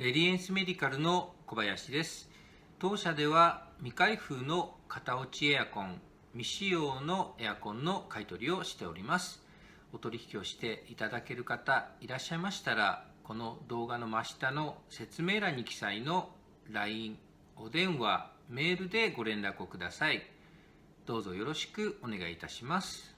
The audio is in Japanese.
レディエンスメディカルの小林です。当社では未開封の型落ちエアコン、未使用のエアコンの買い取りをしております。お取引をしていただける方いらっしゃいましたら、この動画の真下の説明欄に記載の LINE、お電話、メールでご連絡をください。どうぞよろしくお願いいたします。